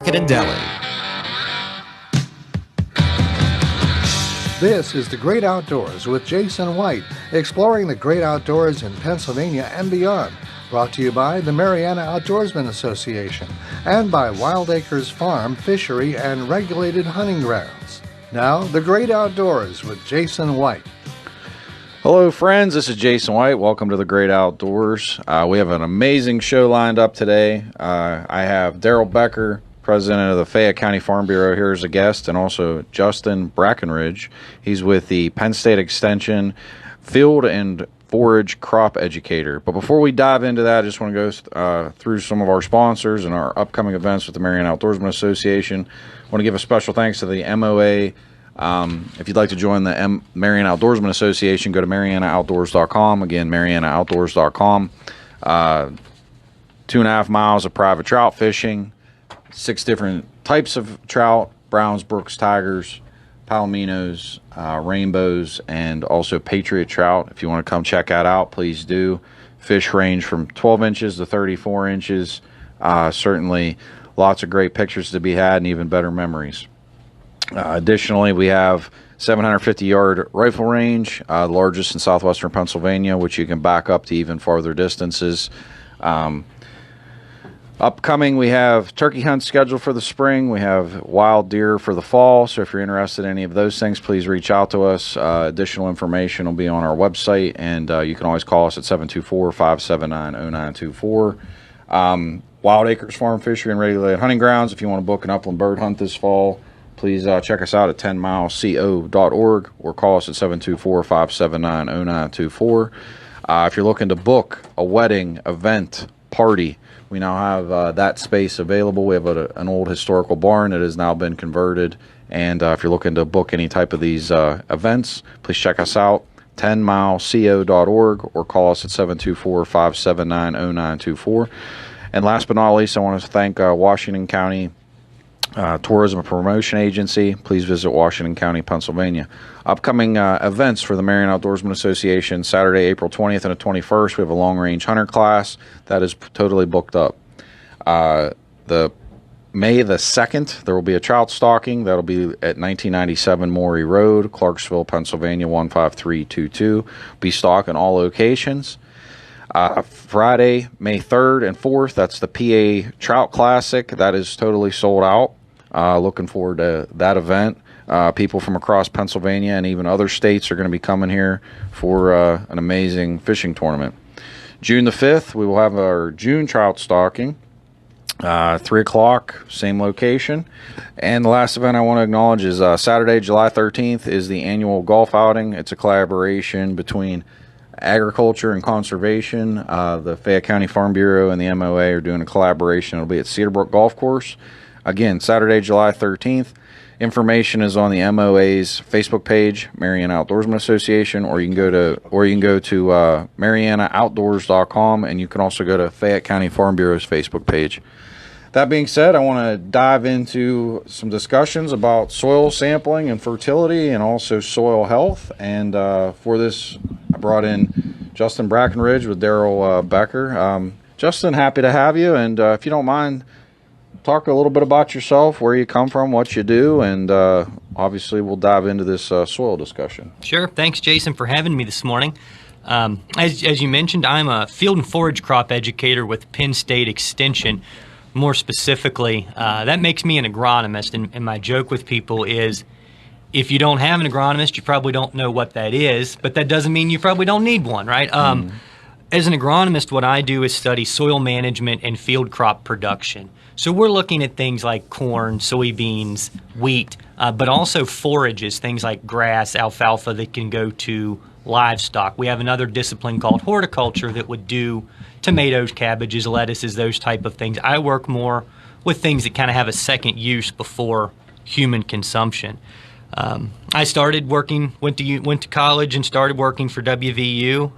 and Deli. This is The Great Outdoors with Jason White, exploring the great outdoors in Pennsylvania and beyond. Brought to you by the Mariana Outdoorsmen Association and by Wild Acres Farm, Fishery, and Regulated Hunting Grounds. Now, The Great Outdoors with Jason White. Hello, friends. This is Jason White. Welcome to The Great Outdoors. We have an amazing show lined up today. I have Daryl Becker, president of the Fayette County Farm Bureau, here as a guest, and also Justin Brackenridge. He's with the Penn State Extension Field and Forage Crop Educator. But before we dive into that, I just want to go through some of our sponsors and our upcoming events with the Mariana Outdoorsman Association. I want to give a special thanks to the MOA. If you'd like to join the Mariana Outdoorsman Association, go to marianaoutdoors.com. Again, marianaoutdoors.com. 2.5 miles of private trout fishing, 6 different types of trout: browns, brooks, tigers, palominos, rainbows, and also patriot trout. If you want to come check that out, please do. Fish range from 12 inches to 34 inches. Certainly lots of great pictures to be had and even better memories. Additionally, we have 750-yard rifle range, the largest in southwestern Pennsylvania, which you can back up to even farther distances. Upcoming, we have turkey hunts scheduled for the spring. We have wild deer for the fall. So if you're interested in any of those things, please reach out to us. Additional information will be on our website, and you can always call us at 724-579-0924. Wild Acres Farm, Fishery, and Regulated Hunting Grounds. If you want to book an upland bird hunt this fall, please check us out at 10mileco.org or call us at 724-579-0924. If you're looking to book a wedding, event, party, we now have that space available. We have an old historical barn that has now been converted. And if you're looking to book any type of these events, please check us out, 10mileco.org, or call us at 724-579-0924. And last but not least, I want to thank Washington County Tourism and Promotion Agency. Please visit Washington County, Pennsylvania. Upcoming events for the Mariana Outdoorsman Association: Saturday, April 20th and the 21st, we have a long-range hunter class that is totally booked up. The May the 2nd, there will be a trout stalking. That'll be at 1997 Morey Road, Clarksville, Pennsylvania, 15322. Be stalking all locations. Friday, May 3rd and 4th, that's the PA Trout Classic. That is totally sold out. Looking forward to that event. People from across Pennsylvania and even other states are going to be coming here for an amazing fishing tournament. June the 5th, we will have our June trout stalking. 3 o'clock, same location. And the last event I want to acknowledge is Saturday, July 13th, is the annual golf outing. It's a collaboration between agriculture and conservation. The Fayette County Farm Bureau and the MOA are doing a collaboration. It'll be at Cedarbrook Golf Course. Again, Saturday, July 13th. Information is on the MOA's Facebook page, Mariana Outdoorsman Association, or you can go to marianaoutdoors.com, and you can also go to Fayette County Farm Bureau's Facebook page. That being said, I want to dive into some discussions about soil sampling and fertility and also soil health. And for this, I brought in Justin Brackenridge with Daryl Becker. Justin, happy to have you. And if you don't mind, talk a little bit about yourself, where you come from, what you do, and obviously we'll dive into this soil discussion. Sure. Thanks, Jason, for having me this morning. As you mentioned, I'm a field and forage crop educator with Penn State Extension. More specifically, that makes me an agronomist, and my joke with people is, if you don't have an agronomist, you probably don't know what that is, but that doesn't mean you probably don't need one, right? As an agronomist, what I do is study soil management and field crop production. So we're looking at things like corn, soybeans, wheat, but also forages, things like grass, alfalfa that can go to livestock. We have another discipline called horticulture that would do tomatoes, cabbages, lettuces, those type of things. I work more with things that kind of have a second use before human consumption. I started working, went to college and started working for WVU,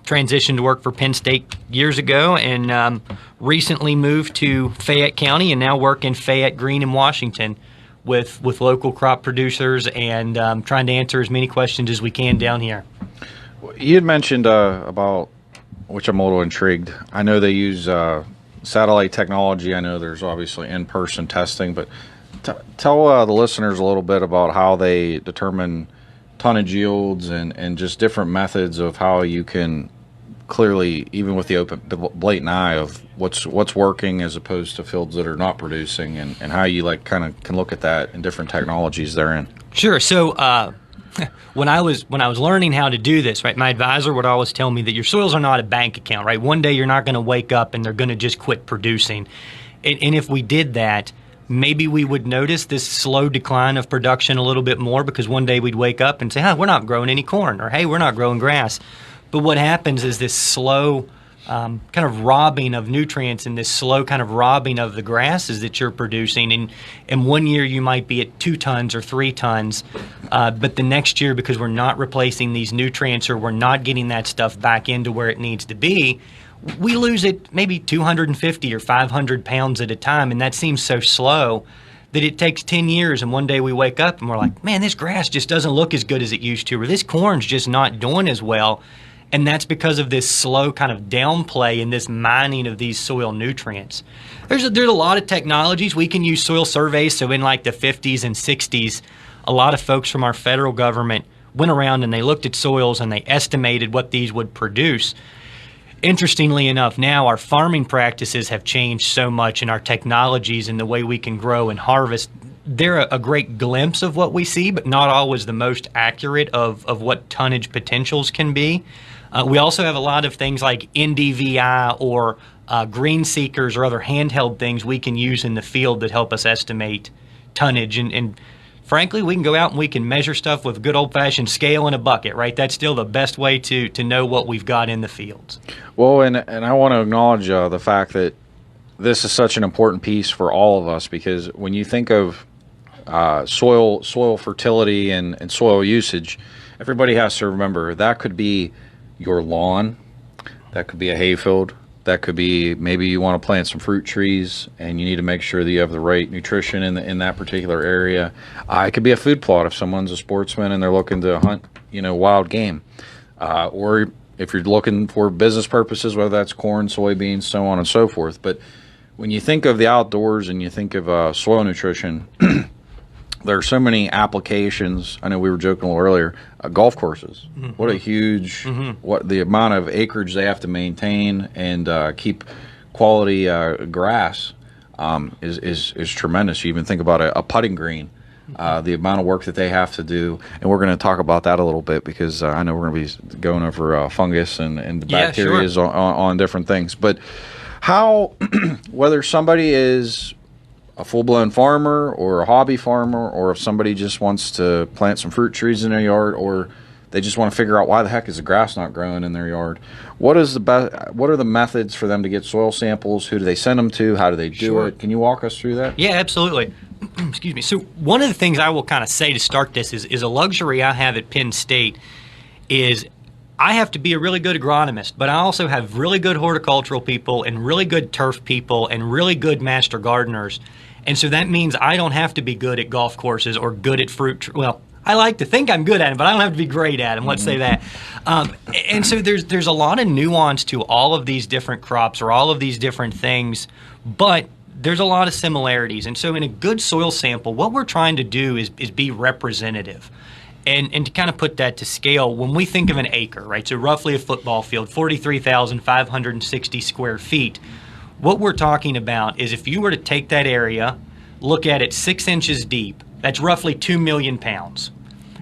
transitioned to work for Penn State years ago, and recently moved to Fayette County and now work in Fayette, Greene, and Washington with local crop producers and trying to answer as many questions as we can down here. You had mentioned about, which I'm a little intrigued, I know they use satellite technology. I know there's obviously in-person testing, but tell the listeners a little bit about how they determine tonnage yields and just different methods of how you can clearly, even with the blatant eye of what's working as opposed to fields that are not producing, and how you kind of can look at that and different technologies therein. Sure. So when I was learning how to do this, right, my advisor would always tell me that your soils are not a bank account, right? One day you're not going to wake up and they're going to just quit producing. And if we did that, maybe we would notice this slow decline of production a little bit more, because one day we'd wake up and say, we're not growing any corn, or hey, we're not growing grass. But what happens is this slow kind of robbing of nutrients and this slow kind of robbing of the grasses that you're producing. And one year you might be at 2 tons or 3 tons, but the next year, because we're not replacing these nutrients or we're not getting that stuff back into where it needs to be, we lose it maybe 250 or 500 pounds at a time. And that seems so slow that it takes 10 years, and one day we wake up and we're like, man, this grass just doesn't look as good as it used to, or this corn's just not doing as well. And that's because of this slow kind of downplay and this mining of these soil nutrients. There's a lot of technologies. We can use soil surveys. So in like the 50s and 60s, a lot of folks from our federal government went around and they looked at soils and they estimated what these would produce. Interestingly enough, now our farming practices have changed so much, and our technologies and the way we can grow and harvest, they're a great glimpse of what we see, but not always the most accurate of what tonnage potentials can be. We also have a lot of things like NDVI or green seekers or other handheld things we can use in the field that help us estimate tonnage. And frankly, we can go out and we can measure stuff with good old-fashioned scale and a bucket, right? That's still the best way to know what we've got in the fields. Well, and I want to acknowledge the fact that this is such an important piece for all of us, because when you think of soil fertility and soil usage, everybody has to remember that could be your lawn, that could be a hayfield, that could be maybe you want to plant some fruit trees and you need to make sure that you have the right nutrition in that particular area. It could be a food plot if someone's a sportsman and they're looking to hunt, wild game, or if you're looking for business purposes, whether that's corn, soybeans, so on and so forth. But when you think of the outdoors and you think of soil nutrition, there are so many applications. I know we were joking a little earlier. Golf courses. Mm-hmm. What a huge, what the amount of acreage they have to maintain and keep quality grass is tremendous. You even think about a putting green, the amount of work that they have to do, and we're going to talk about that a little bit, because I know we're going to be going over fungus and the bacteria on different things. But how, whether somebody is a full-blown farmer or a hobby farmer, or if somebody just wants to plant some fruit trees in their yard, or they just want to figure out why the heck is the grass not growing in their yard, what are the methods for them to get soil samples? Who do they send them to? How do they do it? Can you walk us through that? Yeah, absolutely. Excuse me. So one of the things I will kind of say to start this is a luxury I have at Penn State is I have to be a really good agronomist, but I also have really good horticultural people and really good turf people and really good master gardeners. And so that means I don't have to be good at golf courses or good at well, I like to think I'm good at them, but I don't have to be great at them. Let's say that. And so there's a lot of nuance to all of these different crops or all of these different things, but there's a lot of similarities. And so in a good soil sample, what we're trying to do is be representative. And to kind of put that to scale, when we think of an acre, right, so roughly a football field, 43,560 square feet, what we're talking about is if you were to take that area, look at it 6 inches deep, that's roughly 2 million pounds.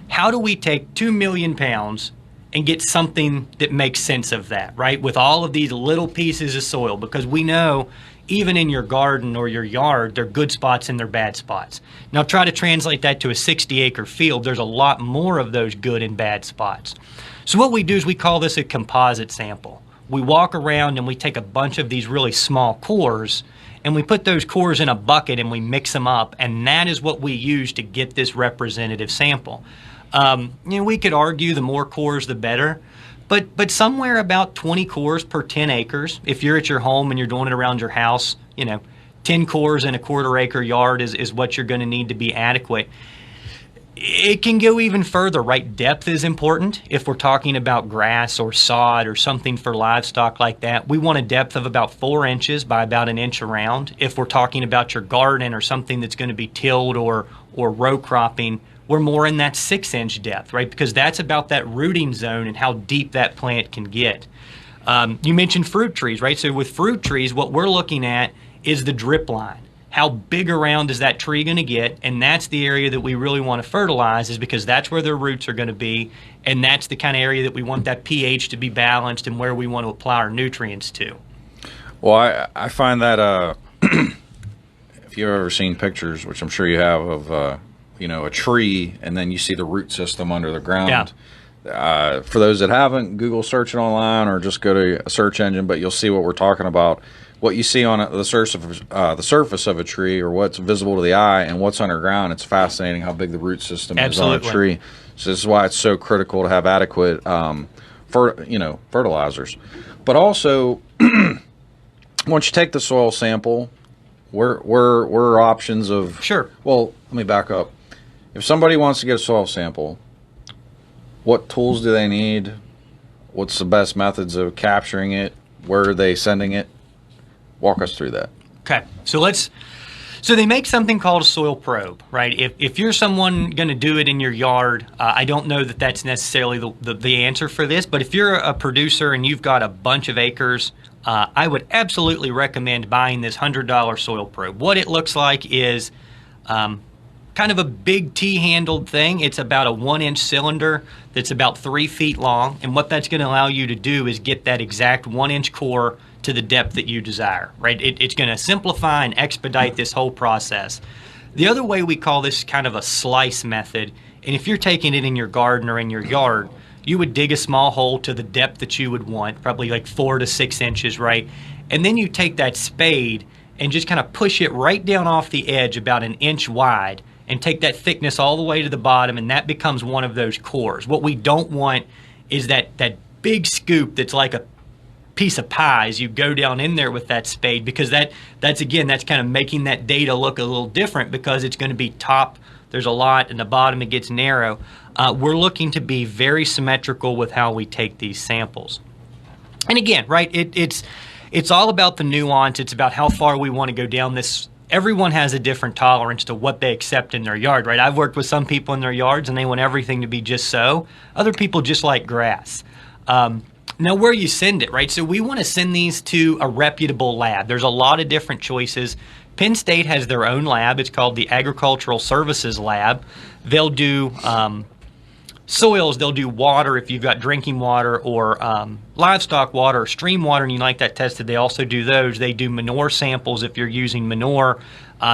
How do we take 2 million pounds and get something that makes sense of that, right, with all of these little pieces of soil? Because we know even in your garden or your yard, there are good spots and there are bad spots. Now try to translate that to a 60-acre field. There's a lot more of those good and bad spots. So what we do is we call this a composite sample. We walk around and we take a bunch of these really small cores and we put those cores in a bucket and we mix them up, and that is what we use to get this representative sample. We could argue the more cores the better, but somewhere about 20 cores per 10 acres. If you're at your home and you're doing it around your house, 10 cores in a quarter acre yard is what you're going to need to be adequate. It can go even further, right? Depth is important. If we're talking about grass or sod or something for livestock like that, we want a depth of about 4 inches by about 1 inch around. If we're talking about your garden or something that's going to be tilled or row cropping, we're more in that 6-inch depth, right? Because that's about that rooting zone and how deep that plant can get. You mentioned fruit trees, right? So with fruit trees, what we're looking at is the drip line. How big around is that tree going to get? And that's the area that we really want to fertilize, is because that's where their roots are going to be. And that's the kind of area that we want that pH to be balanced and where we want to apply our nutrients to. Well, I find that if you've ever seen pictures, which I'm sure you have, of a tree, and then you see the root system under the ground. Yeah. For those that haven't, Google search it online or just go to a search engine, but you'll see what we're talking about. What you see on the surface of a tree, or what's visible to the eye, and what's underground, it's fascinating how big the root system is on a tree. So this is why it's so critical to have adequate fertilizers. But also, once you take the soil sample, where are options of... Sure. Well, let me back up. If somebody wants to get a soil sample, what tools do they need? What's the best methods of capturing it? Where are they sending it? Walk us through that. Okay, so they make something called a soil probe, right? If you're someone going to do it in your yard, I don't know that that's necessarily the answer for this, but if you're a producer and you've got a bunch of acres, I would absolutely recommend buying this $100 soil probe. What it looks like is kind of a big T-handled thing. It's about a 1-inch cylinder that's about 3 feet long, and what that's going to allow you to do is get that exact 1-inch core to the depth that you desire, right? It's going to simplify and expedite this whole process. The other way we call this kind of a slice method, and if you're taking it in your garden or in your yard, you would dig a small hole to the depth that you would want, probably like 4 to 6 inches, right? And then you take that spade and just kind of push it right down off the edge about 1 inch wide and take that thickness all the way to the bottom, and that becomes one of those cores. What we don't want is that big scoop that's like a piece of pie as you go down in there with that spade, because that's kind of making that data look a little different, because it's going to be top, there's a lot, and the bottom it gets narrow. We're looking to be very symmetrical with how we take these samples. And again, right, it's all about the nuance. It's about how far we want to go down this. Everyone has a different tolerance to what they accept in their yard, right? I've worked with some people in their yards and they want everything to be just so. Other people just like grass. Now, where you send it, right? So we want to send these to a reputable lab. There's a lot of different choices. Penn State has their own lab. It's called the Agricultural Services Lab. They'll do soils, they'll do water if you've got drinking water, or livestock water or stream water and you like that tested. They also do those. They do manure samples if you're using manure.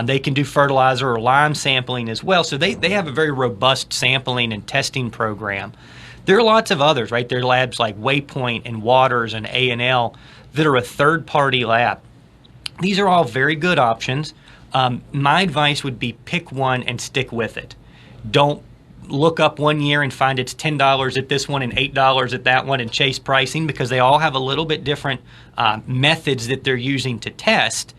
They can do fertilizer or lime sampling as well. So they have a very robust sampling and testing program. There are lots of others, right? There are labs like Waypoint and Waters and A&L that are a third-party lab. These are all very good options. My advice would be pick one and stick with it. Don't look up one year and find it's $10 at this one and $8 at that one and chase pricing, because they all have a little bit different methods that they're using to test.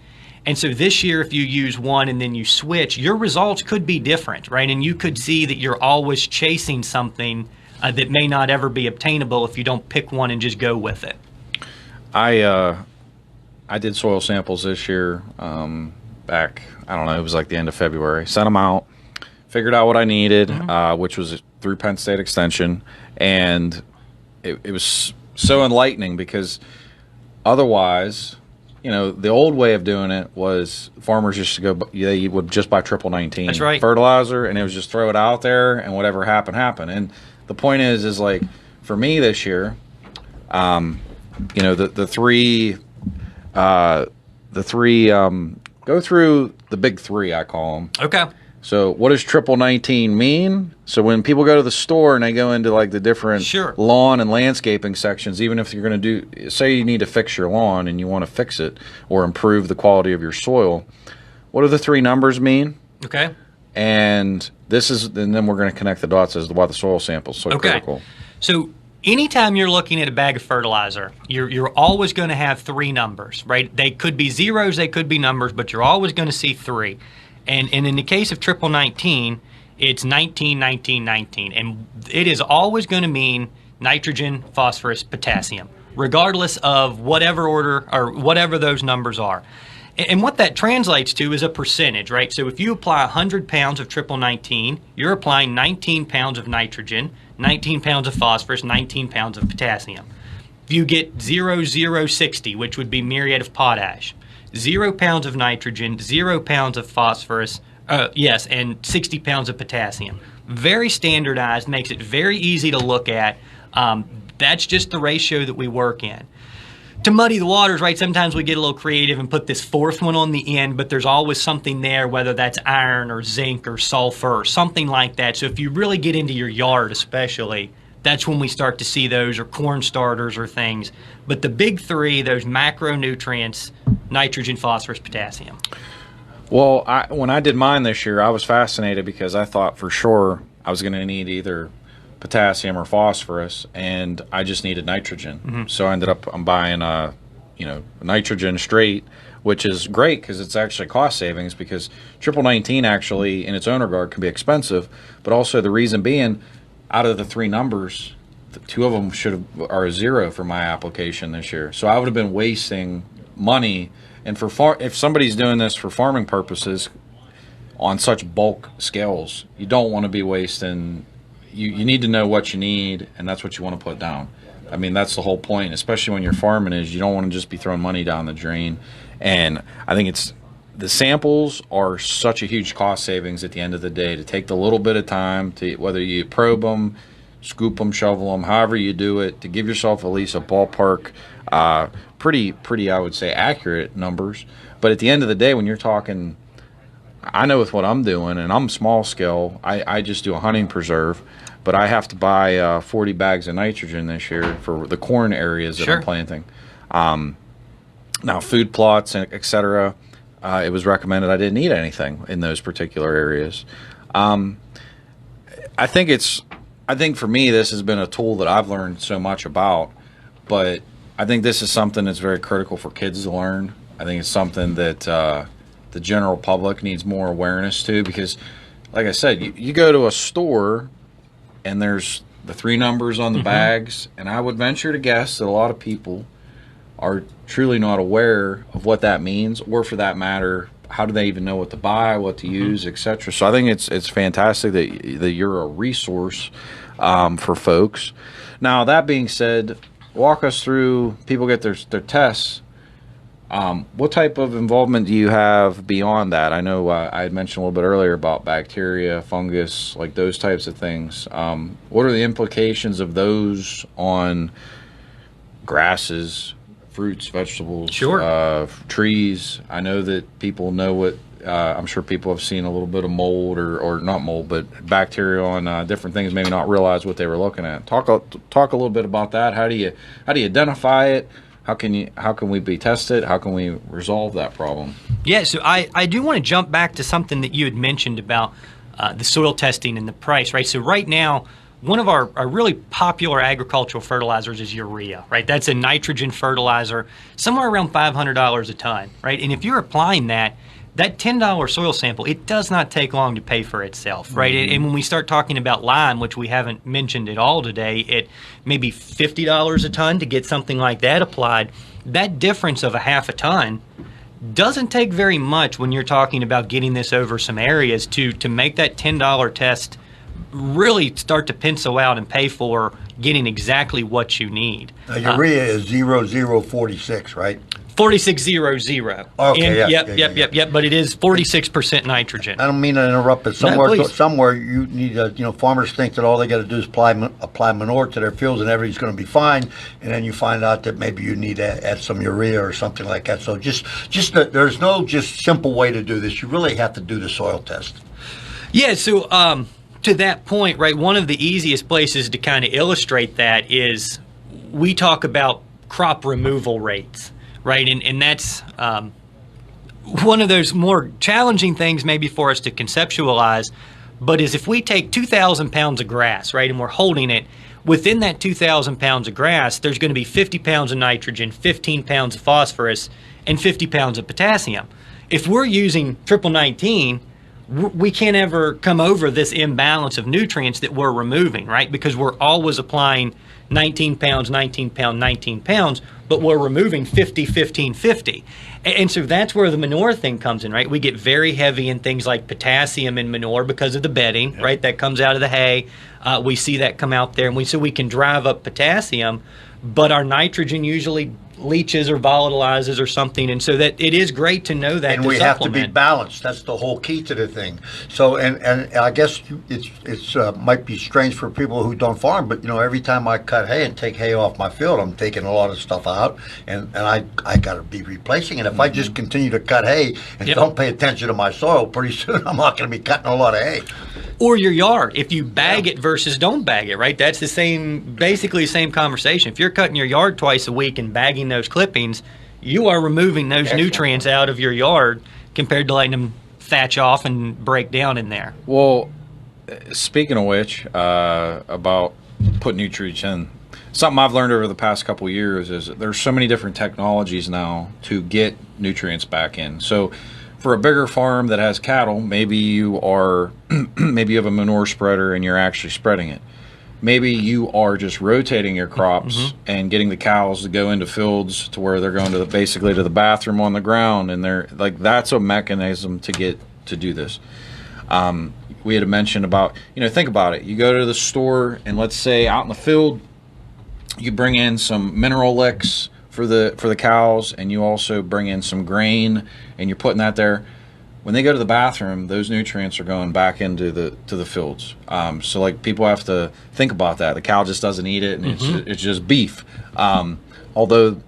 And so this year, if you use one and then you switch, your results could be different, right? And you could see that you're always chasing something that may not ever be obtainable if you don't pick one and just go with it. I did soil samples this year back, I don't know, it was like the end of February. Sent them out, figured out what I needed, which was through Penn State Extension, and it was so enlightening, because otherwise, the old way of doing it was farmers used to go, they would just buy triple 19 That's right. fertilizer, and it was just throw it out there, and whatever happened, happened. And the point is like, for me this year, the three go through the big three, I call them. Okay. So what does triple 19 mean? So when people go to the store and they go into like the different lawn and landscaping sections, even if you're going to do, say you need to fix your lawn and you want to fix it or improve the quality of your soil, what do the 3 numbers mean? Okay. And then we're going to connect the dots as to why the soil sample is so critical. So anytime you're looking at a bag of fertilizer, you're always going to have 3 numbers, right? They could be zeros, they could be numbers, but you're always going to see 3. And in the case of triple 19, it's 19, 19, 19. And it is always going to mean nitrogen, phosphorus, potassium, regardless of whatever order or whatever those numbers are. And what that translates to is a percentage, right? So if you apply 100 pounds of triple 19, you're applying 19 pounds of nitrogen, 19 pounds of phosphorus, 19 pounds of potassium. If you get 0,060, which would be myriad of potash, 0 pounds of nitrogen, 0 pounds of phosphorus, and 60 pounds of potassium. Very standardized, makes it very easy to look at. That's just the ratio that we work in. To muddy the waters, right, sometimes we get a little creative and put this fourth one on the end, but there's always something there, whether that's iron or zinc or sulfur or something like that. So if you really get into your yard especially, that's when we start to see those, or corn starters or things. But the big three, those macronutrients, nitrogen, phosphorus, potassium. Well, when I did mine this year, I was fascinated because I thought for sure I was going to need either potassium or phosphorus, and I just needed nitrogen. Mm-hmm. So I ended up buying nitrogen straight, which is great because it's actually cost savings, because triple 19 actually in its own regard can be expensive, but also the reason being, out of the three numbers, two of them are a zero for my application this year. So I would have been wasting money. And if somebody's doing this for farming purposes on such bulk scales, you don't want to be wasting. You need to know what you need, and that's what you want to put down. I mean, that's the whole point, especially when you're farming, is you don't want to just be throwing money down the drain. And I think the samples are such a huge cost savings at the end of the day, to take the little bit of time, to whether you probe them, scoop them, shovel them, however you do it, to give yourself at least a ballpark, pretty, I would say, accurate numbers. But at the end of the day, when you're talking, I know with what I'm doing, and I'm small scale, I just do a hunting preserve, but I have to buy 40 bags of nitrogen this year for the corn areas that I'm planting. Now, food plots, et cetera, it was recommended I didn't need anything in those particular areas. I think for me, this has been a tool that I've learned so much about, but I think this is something that's very critical for kids to learn. I think it's something that the general public needs more awareness to, because, like I said, you go to a store and there's the three numbers on the bags, and I would venture to guess that a lot of people are truly not aware of what that means, or for that matter, how do they even know what to buy, what to use, etc. So I think it's fantastic that you're a resource for folks. Now, that being said, walk us through, people get their tests. What type of involvement do you have beyond that? I know I had mentioned a little bit earlier about bacteria, fungus, like those types of things. What are the implications of those on grasses, fruits, vegetables, trees? I know that people know what, I'm sure people have seen a little bit of mold, or not mold, but bacteria on different things, maybe not realize what they were looking at. Talk a little bit about that. How do you identify it? How can we be tested? How can we resolve that problem? Yeah, so I do want to jump back to something that you had mentioned about the soil testing and the price, right? So right now, one of our really popular agricultural fertilizers is urea, right? That's a nitrogen fertilizer, somewhere around $500 a ton, right? And if you're applying that $10 soil sample, it does not take long to pay for itself, right? And when we start talking about lime, which we haven't mentioned at all today, it may be $50 a ton to get something like that applied. That difference of a half a ton doesn't take very much when you're talking about getting this over some areas to make that $10 test really start to pencil out and pay for getting exactly what you need. Urea is 0046, right? 4600. Okay, Yep. But it is 46% nitrogen. I don't mean to interrupt, but somewhere you need farmers think that all they got to do is apply manure to their fields and everything's going to be fine, and then you find out that maybe you need to add some urea or something like that. So there's no just simple way to do this. You really have to do the soil test. Yeah. So to that point, right, one of the easiest places to kind of illustrate that is we talk about crop removal rates. Right, and that's one of those more challenging things maybe for us to conceptualize, but is if we take 2,000 pounds of grass, right, and we're holding it, within that 2,000 pounds of grass, there's going to be 50 pounds of nitrogen, 15 pounds of phosphorus, and 50 pounds of potassium. If we're using triple 19, we can't ever come over this imbalance of nutrients that we're removing, right? Because we're always applying 19 pounds, 19 pounds, 19 pounds, but we're removing 50, 15, 50. And so that's where the manure thing comes in, right? We get very heavy in things like potassium in manure because of the bedding, right? That comes out of the hay. We see that come out there, and so we can drive up potassium, but our nitrogen usually leaches or volatilizes or something, and so that it is great to know that. And we have to be balanced. That's the whole key to the thing. So, and I guess it's might be strange for people who don't farm, but every time I cut hay and take hay off my field, I'm taking a lot of stuff out, and I got to be replacing it. If I just continue to cut hay and don't pay attention to my soil, pretty soon I'm not going to be cutting a lot of hay. Or your yard, if you bag it versus don't bag it, right? That's basically the same conversation. If you're cutting your yard twice a week and bagging those clippings, you are removing those nutrients out of your yard compared to letting them thatch off and break down in there. Well, speaking of which, about putting nutrients in, something I've learned over the past couple of years is that there's so many different technologies now to get nutrients back in. So for a bigger farm that has cattle, maybe you have a manure spreader and you're actually spreading it. Maybe you are just rotating your crops and getting the cows to go into fields to where they're going to basically to the bathroom on the ground, and they're like, that's a mechanism to get to do this. We had mentioned about, think about it. You go to the store, and let's say out in the field, you bring in some mineral licks for the cows, and you also bring in some grain, and you're putting that there. When they go to the bathroom, those nutrients are going back into the fields. So like people have to think about that. The cow just doesn't eat it, and it's just beef. Although,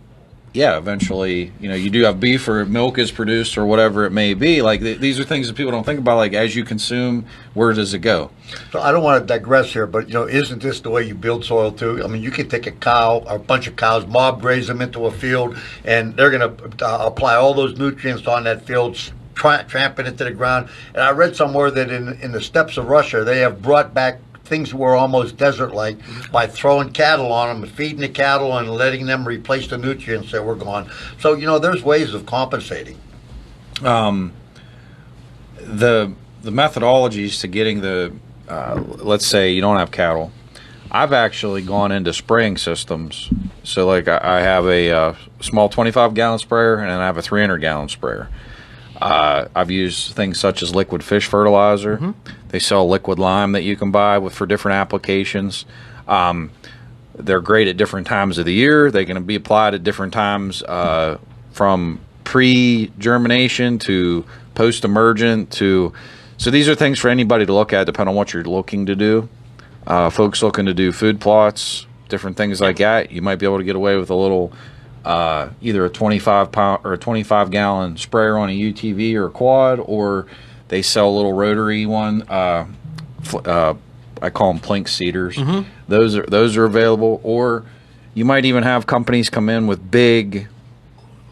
eventually, you do have beef or milk is produced or whatever it may be. Like these are things that people don't think about. Like as you consume, where does it go? So I don't want to digress here, but isn't this the way you build soil too? I mean, you can take a cow or a bunch of cows, mob graze them into a field, and they're going to apply all those nutrients on that field, tramping it to the ground. And I read somewhere that in the steppes of Russia, they have brought back things that were almost desert-like by throwing cattle on them, feeding the cattle, and letting them replace the nutrients that were gone. So, there's ways of compensating. The methodologies to getting let's say you don't have cattle. I've actually gone into spraying systems. So, like, I have a small 25-gallon sprayer, and then I have a 300-gallon sprayer. I've used things such as liquid fish fertilizer. They sell liquid lime that you can buy for different applications. They're great at different times of the year. They can be applied at different times, from pre-germination to post-emergent to. So these are things for anybody to look at, depending on what you're looking to do. Folks looking to do food plots, different things like that, you might be able to get away with a little. Either a 25-pound or a 25-gallon sprayer on a UTV or a quad, or they sell a little rotary one. I call them plink seeders. Those are available. Or you might even have companies come in with big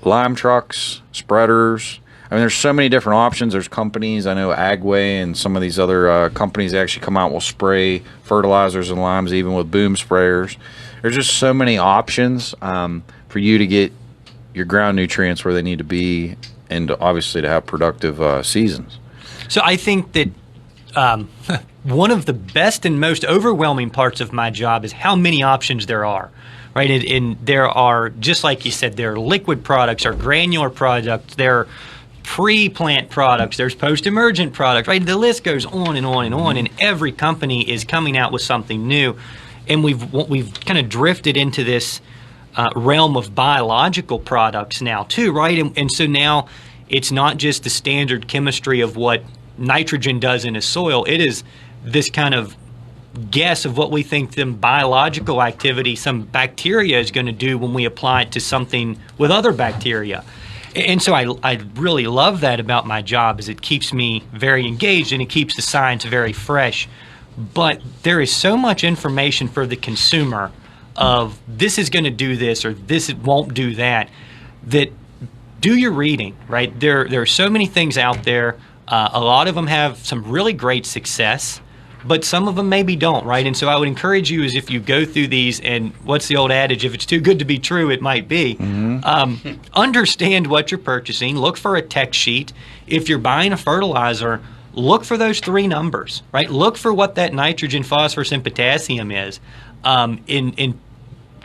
lime trucks, spreaders. I mean, there's so many different options. There's companies, I know Agway and some of these other companies actually come out and will spray fertilizers and limes even with boom sprayers. There's just so many options for you to get your ground nutrients where they need to be, and obviously to have productive seasons. So I think that one of the best and most overwhelming parts of my job is how many options there are, right? And there are, just like you said, there are liquid products, there are granular products, there are pre-plant products, there's post-emergent products, right? The list goes on and on and on, and every company is coming out with something new. And we've kind of drifted into this realm of biological products now too, right? And so now it's not just the standard chemistry of what nitrogen does in a soil. It is this kind of guess of what we think the biological activity, some bacteria is going to do when we apply it to something with other bacteria. And so I really love that about my job, is it keeps me very engaged and it keeps the science very fresh. But there is so much information for the consumer of this is going to do this or this won't do that, that do your reading, right? There are so many things out there. A lot of them have some really great success, but some of them maybe don't, right? And so I would encourage you, is if you go through these, and what's the old adage, if it's too good to be true, it might be. Understand what you're purchasing. Look for a tech sheet. If you're buying a fertilizer, look for those three numbers, right? Look for what that nitrogen, phosphorus, and potassium is. In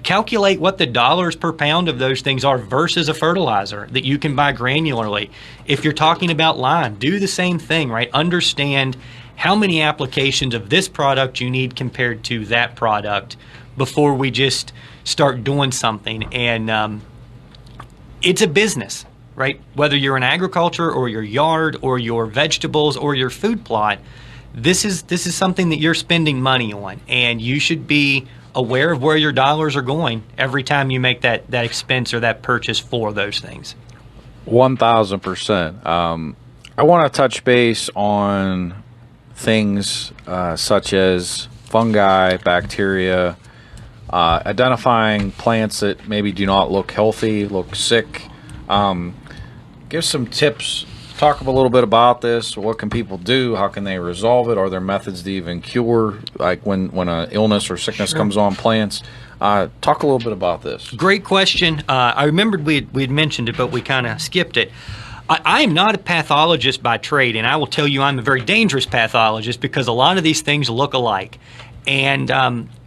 calculate what the dollars per pound of those things are versus a fertilizer that you can buy granularly. If you're talking about lime, do the same thing, right? Understand how many applications of this product you need compared to that product before we just start doing something. And it's a business, right? Whether you're in agriculture or your yard or your vegetables or your food plot, this is something that you're spending money on, and you should be aware of where your dollars are going every time you make that expense or that purchase for those things. 1,000%. I want to touch base on things such as fungi, bacteria, identifying plants that maybe do not look healthy, look sick. Give some tips. Talk a little bit about this. What can people do? How can they resolve it? Are there methods to even cure, like when an illness or sickness comes on plants? Talk a little bit about this. Great question. I remembered we had mentioned it, but we kind of skipped it. I am not a pathologist by trade, and I will tell you I'm a very dangerous pathologist because a lot of these things look alike. And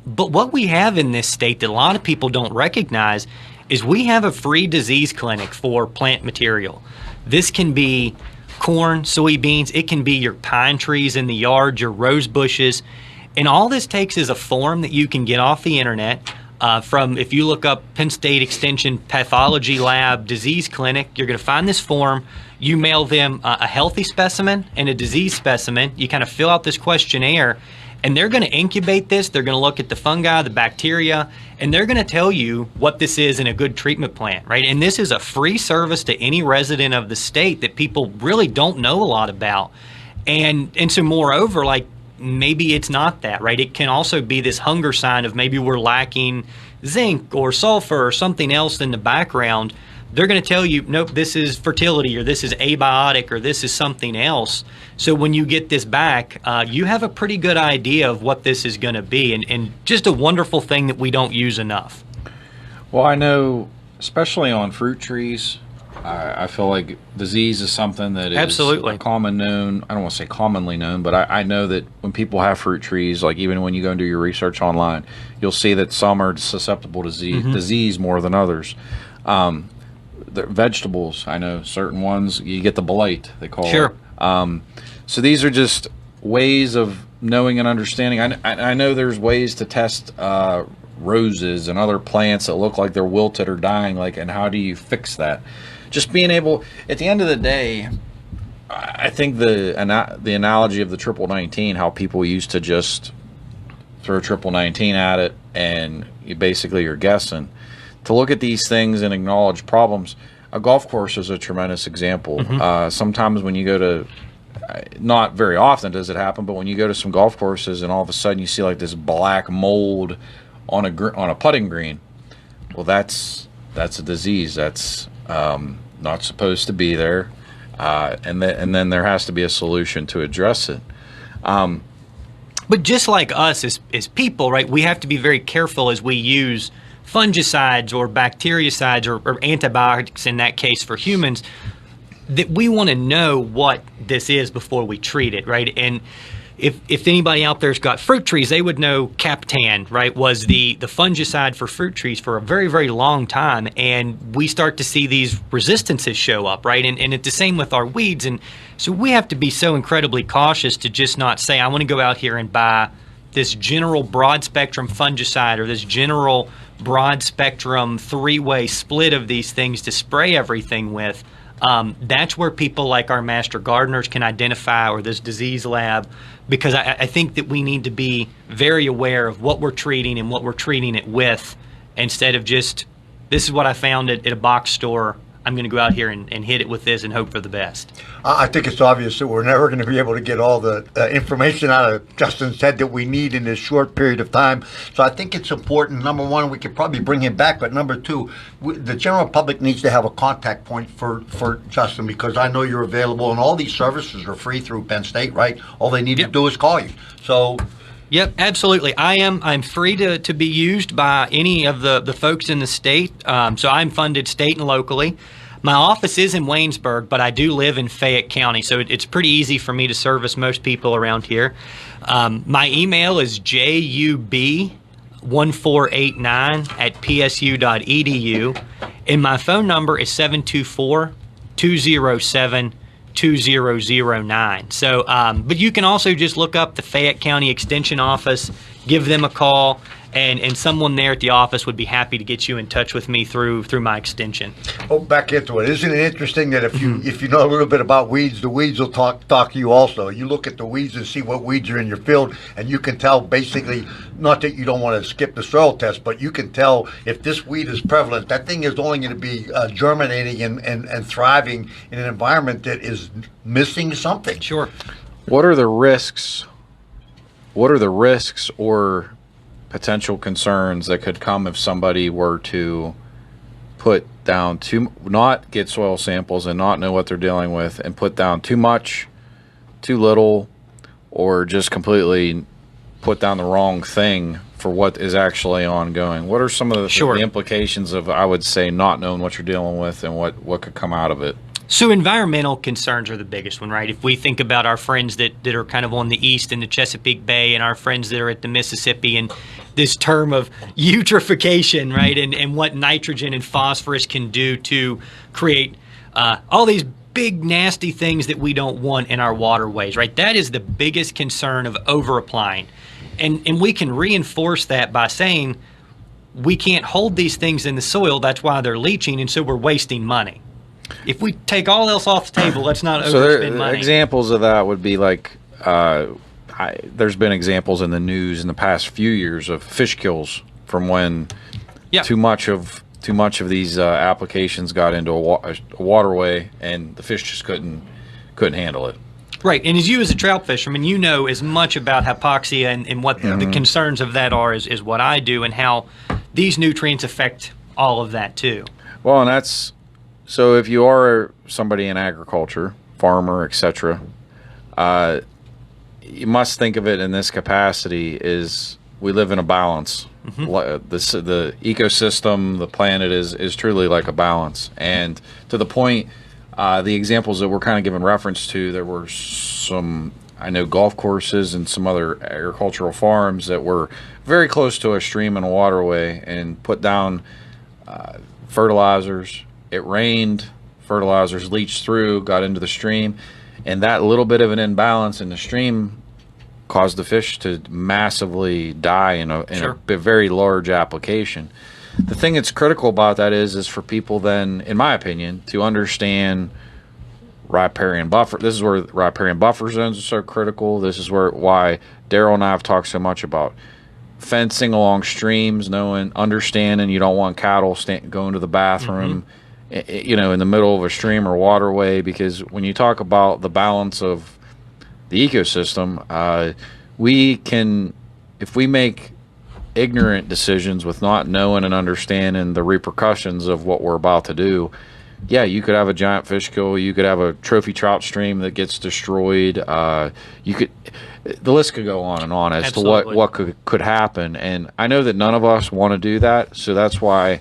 but what we have in this state that a lot of people don't recognize is we have a free disease clinic for plant material. This can be corn, soybeans, it can be your pine trees in the yard, your rose bushes, and all this takes is a form that you can get off the internet from, if you look up Penn State Extension Pathology Lab Disease Clinic, you're going to find this form. You mail them a healthy specimen and a disease specimen. You kind of fill out this questionnaire, and they're going to incubate this. They're going to look at the fungi, the bacteria, and they're going to tell you what this is in a good treatment plant, right? And this is a free service to any resident of the state that people really don't know a lot about. And so moreover, like, maybe it's not that, right? It can also be this hunger sign of maybe we're lacking zinc or sulfur or something else in the background. They're going to tell you, nope, this is fertility, or this is abiotic, or this is something else. So when you get this back, you have a pretty good idea of what this is going to be, and just a wonderful thing that we don't use enough. Well, I know, especially on fruit trees, I feel like disease is something that is absolutely common known. I don't want to say commonly known, but I know that when people have fruit trees, like even when you go and do your research online, you'll see that some are susceptible to disease more than others. The vegetables, I know certain ones, you get the blight, they call it. So these are just ways of knowing and understanding. I know there's ways to test roses and other plants that look like they're wilted or dying, and how do you fix that? Just being able, at the end of the day, I think the analogy of the 1919, how people used to just throw 1919 at it and you're guessing. To look at these things and acknowledge problems, a golf course is a tremendous example. Sometimes when you go to, not very often does it happen, but when you go to some golf courses and all of a sudden you see like this black mold on a putting green, well, that's a disease. That's not supposed to be there, and then there has to be a solution to address it. But just like us as people, right, we have to be very careful as we use fungicides or bactericides or antibiotics in that case for humans, that we want to know what this is before we treat it, right? And if anybody out there's got fruit trees, they would know Captan, right, was the fungicide for fruit trees for a very, very long time. And we start to see these resistances show up, right? And it's the same with our weeds. And so we have to be so incredibly cautious to just not say, I want to go out here and buy this general broad spectrum fungicide or this general broad spectrum three-way split of these things to spray everything with. That's where people like our master gardeners can identify, or this disease lab, because I think that we need to be very aware of what we're treating and what we're treating it with, instead of just, this is what I found at a box store, I'm going to go out here and hit it with this and hope for the best. I think it's obvious that we're never going to be able to get all the information out of Justin's head that we need in this short period of time. So I think it's important. Number one, we could probably bring him back. But number two, the general public needs to have a contact point for Justin, because I know you're available, and all these services are free through Penn State, right? All they need to do is call you. So. Yep, absolutely. I'm free to be used by any of the folks in the state. So I'm funded state and locally. My office is in Waynesburg, but I do live in Fayette County, so it's pretty easy for me to service most people around here. My email is jub1489@psu.edu, and my phone number is 724-207-2009. So, but you can also just look up the Fayette County Extension Office, give them a call, and someone there at the office would be happy to get you in touch with me through my extension. Oh, back into it. Isn't it interesting that if you know a little bit about weeds, the weeds will talk to you also. You look at the weeds and see what weeds are in your field, and you can tell basically, not that you don't want to skip the soil test, but you can tell if this weed is prevalent. That thing is only going to be germinating and thriving in an environment that is missing something. Sure. What are the risks? What are the risks or potential concerns that could come if somebody were to put down not get soil samples and not know what they're dealing with, and put down too much, too little, or just completely put down the wrong thing for what is actually ongoing? What are some of the implications of, I would say, not knowing what you're dealing with and what could come out of it? So environmental concerns are the biggest one, right? If we think about our friends that are kind of on the east in the Chesapeake Bay, and our friends that are at the Mississippi, and this term of eutrophication, right, and what nitrogen and phosphorus can do to create all these big nasty things that we don't want in our waterways, right? That is the biggest concern of over-applying. And we can reinforce that by saying we can't hold these things in the soil, that's why they're leaching, and so we're wasting money. If we take all else off the table, let's not overspend money. Examples of that would be like, there's been examples in the news in the past few years of fish kills from when too much of these applications got into a waterway, and the fish just couldn't handle it. Right, and as you as a trout fisherman, you know as much about hypoxia and what the concerns of that are is what I do, and how these nutrients affect all of that too. Well, and that's, so if you are somebody in agriculture, farmer, etc., you must think of it in this capacity: is we live in a balance. The ecosystem, the planet is truly like a balance, and to the point. The examples that we're kind of giving reference to, there were some, I know, golf courses and some other agricultural farms that were very close to a stream and a waterway, and put down fertilizers. It rained, fertilizers leached through, got into the stream, and that little bit of an imbalance in the stream caused the fish to massively die in a very large application. The thing that's critical about that is for people then, in my opinion, to understand riparian buffer. This is where riparian buffer zones are so critical. This is why Daryl and I have talked so much about fencing along streams, understanding you don't want cattle going to the bathroom, in the middle of a stream or waterway, because when you talk about the balance of the ecosystem, we can, if we make ignorant decisions with not knowing and understanding the repercussions of what we're about to do, you could have a giant fish kill, you could have a trophy trout stream that gets destroyed, the list could go on and on as to what could happen. And I know that none of us want to do that, so that's why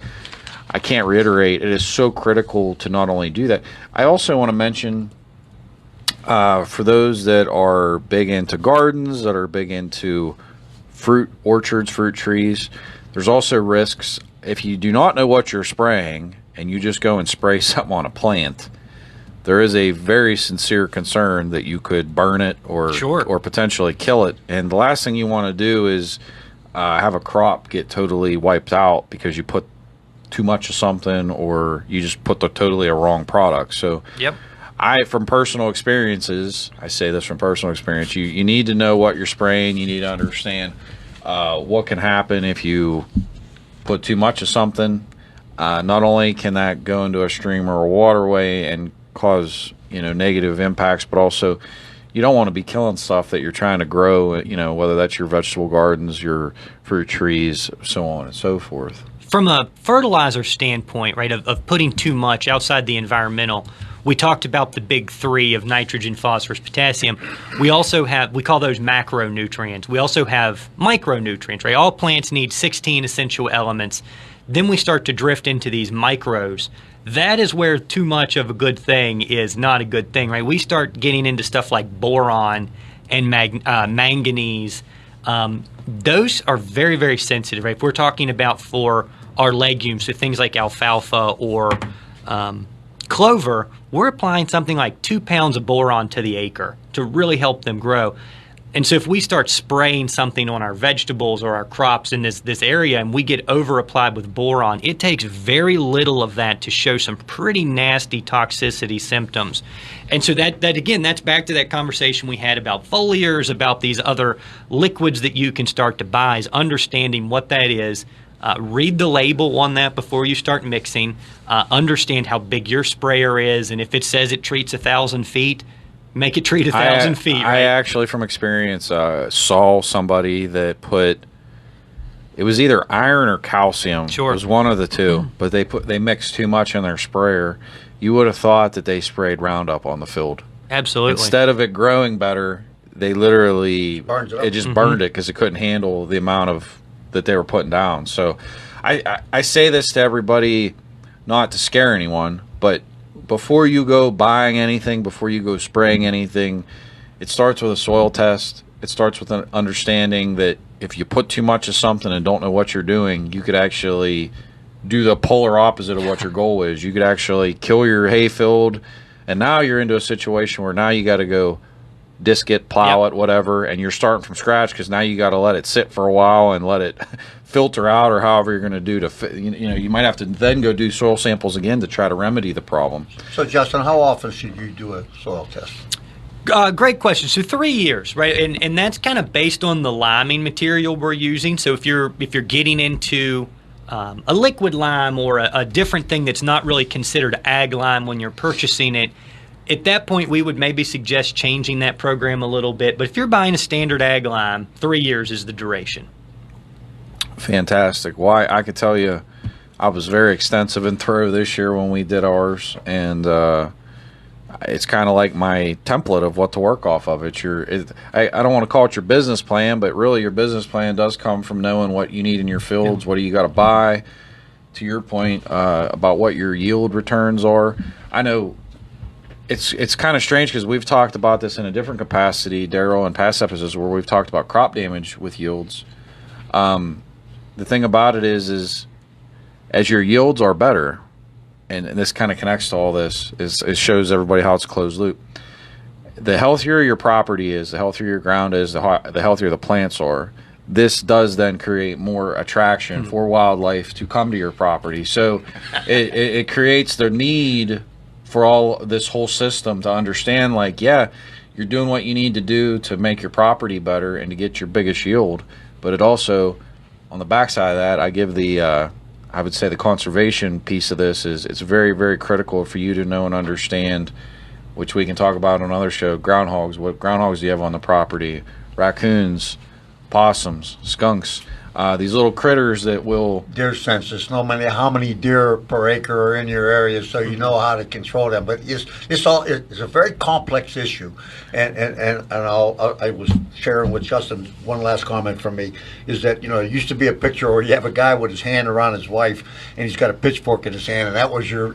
I can't reiterate, it is so critical to not only do that. I also want to mention, for those that are big into gardens, that are big into fruit orchards, fruit trees, there's also risks if you do not know what you're spraying and you just go and spray something on a plant. There is a very sincere concern that you could burn it or potentially kill it. And the last thing you want to do is have a crop get totally wiped out because you put too much of something, or you just put totally a wrong product. So from personal experiences, I say this from personal experience, you need to know what you're spraying. You need to understand what can happen if you put too much of something. Not only can that go into a stream or a waterway and cause negative impacts, but also you don't want to be killing stuff that you're trying to grow, whether that's your vegetable gardens, your fruit trees, so on and so forth. From a fertilizer standpoint, right, of putting too much outside the environmental, we talked about the big three of nitrogen, phosphorus, potassium. We also have, we call those macronutrients. We also have micronutrients, right? All plants need 16 essential elements. Then we start to drift into these micros. That is where too much of a good thing is not a good thing, right? We start getting into stuff like boron and manganese. Those are very, very sensitive, right? If we're talking about for our legumes, so things like alfalfa or clover, we're applying something like 2 pounds of boron to the acre to really help them grow. And so if we start spraying something on our vegetables or our crops in this area and we get over applied with boron, it takes very little of that to show some pretty nasty toxicity symptoms. And so that again, that's back to that conversation we had about foliars, about these other liquids that you can start to buy, is understanding what that is. Read the label on that before you start mixing. Understand how big your sprayer is, and if it says it treats 1,000 feet, make it treat 1,000 feet. Right? I actually, from experience, saw somebody that put, it was either iron or calcium. Sure. It was one of the two, but they mixed too much in their sprayer. You would have thought that they sprayed Roundup on the field. Absolutely. Instead of it growing better, they literally it just burned it because it couldn't handle the amount of that they were putting down. So I say this to everybody, not to scare anyone, but before you go buying anything, before you go spraying anything, it starts with a soil test. It starts with an understanding that if you put too much of something and don't know what you're doing, you could actually do the polar opposite of what your goal is. You could actually kill your hay field, and now you're into a situation where now you got to go disc it, plow it, whatever, and you're starting from scratch because now you got to let it sit for a while and let it filter out, or however you're going to do to, you might have to then go do soil samples again to try to remedy the problem. So, Justin, how often should you do a soil test? Great question. So 3 years, right? And that's kind of based on the liming material we're using. So if you're getting into a liquid lime or a different thing that's not really considered ag lime when you're purchasing it, at that point we would maybe suggest changing that program a little bit. But if you're buying a standard ag lime, 3 years is the duration. Fantastic. Why, I could tell you, I was very extensive and thorough this year when we did ours, and it's kind of like my template of what to work off of. I don't want to call it your business plan, but really your business plan does come from knowing what you need in your fields, what do you got to buy. To your point about what your yield returns are, I know it's kind of strange because we've talked about this in a different capacity, Daryl, in past episodes where we've talked about crop damage with yields. The thing about it is as your yields are better, and this kind of connects to all this, it shows everybody how it's a closed loop. The healthier your property is, the healthier your ground is, the healthier the plants are. This does then create more attraction for wildlife to come to your property. So it creates the need for all this whole system to understand, like, yeah, you're doing what you need to do to make your property better and to get your biggest yield. But it also, on the backside of that, I give I would say the conservation piece of this is it's very, very critical for you to know and understand, which we can talk about on another show, groundhogs. What groundhogs do you have on the property? Raccoons, possums, skunks, these little critters that will... Deer census, how many deer per acre are in your area, so you know how to control them. But it's a very complex issue, and I was sharing with Justin, one last comment from me is that it used to be a picture where you have a guy with his hand around his wife and he's got a pitchfork in his hand, and that was your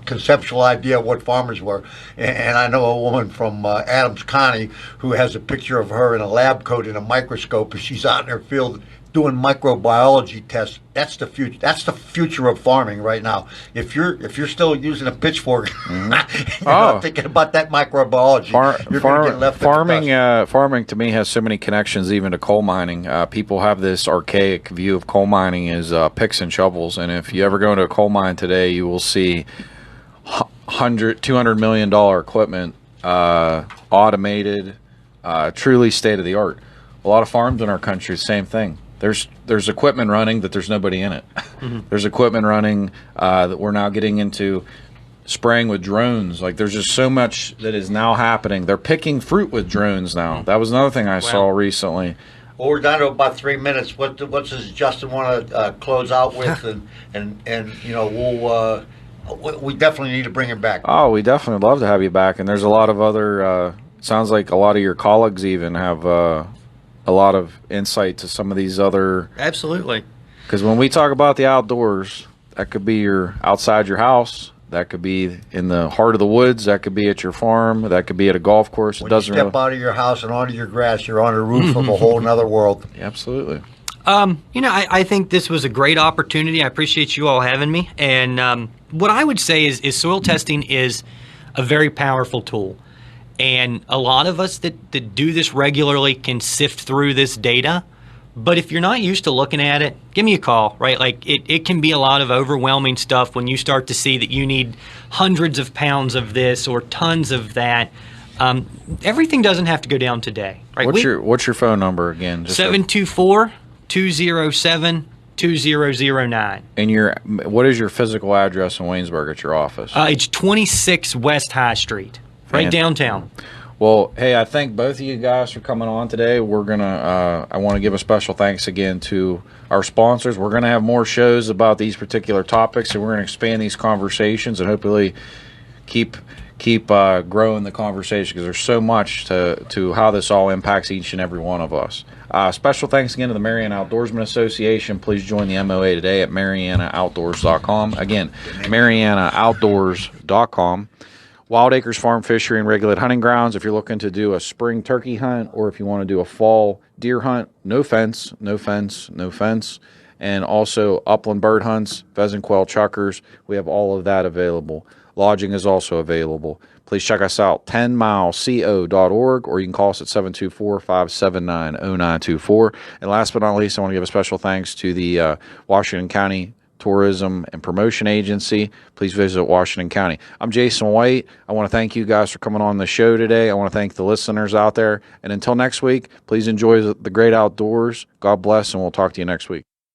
conceptual idea of what farmers were. And I know a woman from Adams County who has a picture of her in a lab coat and a microscope, and she's out in her field doing microbiology tests. That's the future. That's the future of farming right now. If you're still using a pitchfork, you're not thinking about that microbiology. You're going to get left farming to me has so many connections, even to coal mining. People have this archaic view of coal mining as picks and shovels, and if you ever go into a coal mine today, you will see $200 million equipment, automated, truly state of the art. A lot of farms in our country, same thing. There's equipment running that there's nobody in it. There's equipment running that we're now getting into spraying with drones. Like, there's just so much that is now happening. They're picking fruit with drones now. That was another thing I saw recently. Well, we're down to about 3 minutes. What does Justin want to close out with? And we'll We definitely need to bring him back. Oh, we definitely love to have you back. And there's a lot of other, sounds like a lot of your colleagues even have a lot of insight to some of these other. Absolutely. Because when we talk about the outdoors, that could be your outside your house. That could be in the heart of the woods. That could be at your farm. That could be at a golf course. When you step out of your house and onto your grass, you're on the roof of a whole nother world. Absolutely. I think this was a great opportunity. I appreciate you all having me. And what I would say is soil testing is a very powerful tool. And a lot of us that do this regularly can sift through this data. But if you're not used to looking at it, give me a call, right? Like it can be a lot of overwhelming stuff when you start to see that you need hundreds of pounds of this or tons of that. Everything doesn't have to go down today, right? What's your phone number again? 724-207-2009. And what is your physical address in Waynesburg at your office? It's 26 West High Street, right downtown. Well, hey, I thank both of you guys for coming on today. We're gonna. I want to give a special thanks again to our sponsors. We're gonna have more shows about these particular topics, and we're gonna expand these conversations and hopefully keep growing the conversation, because there's so much to how this all impacts each and every one of us. Special thanks again to the Mariana Outdoorsman Association. Please join the MOA today at MarianaOutdoors.com. Again, MarianaOutdoors.com. Wild Acres Farm Fishery and Regulated Hunting Grounds. If you're looking to do a spring turkey hunt, or if you want to do a fall deer hunt, no fence. And also upland bird hunts, pheasant, quail, chuckers. We have all of that available. Lodging is also available. Please check us out, 10mileco.org, or you can call us at 724-579-0924. And last but not least, I want to give a special thanks to the Washington County Tourism and Promotion Agency. Please visit Washington County. I'm Jason White. I want to thank you guys for coming on the show today. I want to thank the listeners out there. And until next week, please enjoy the great outdoors. God bless, and we'll talk to you next week.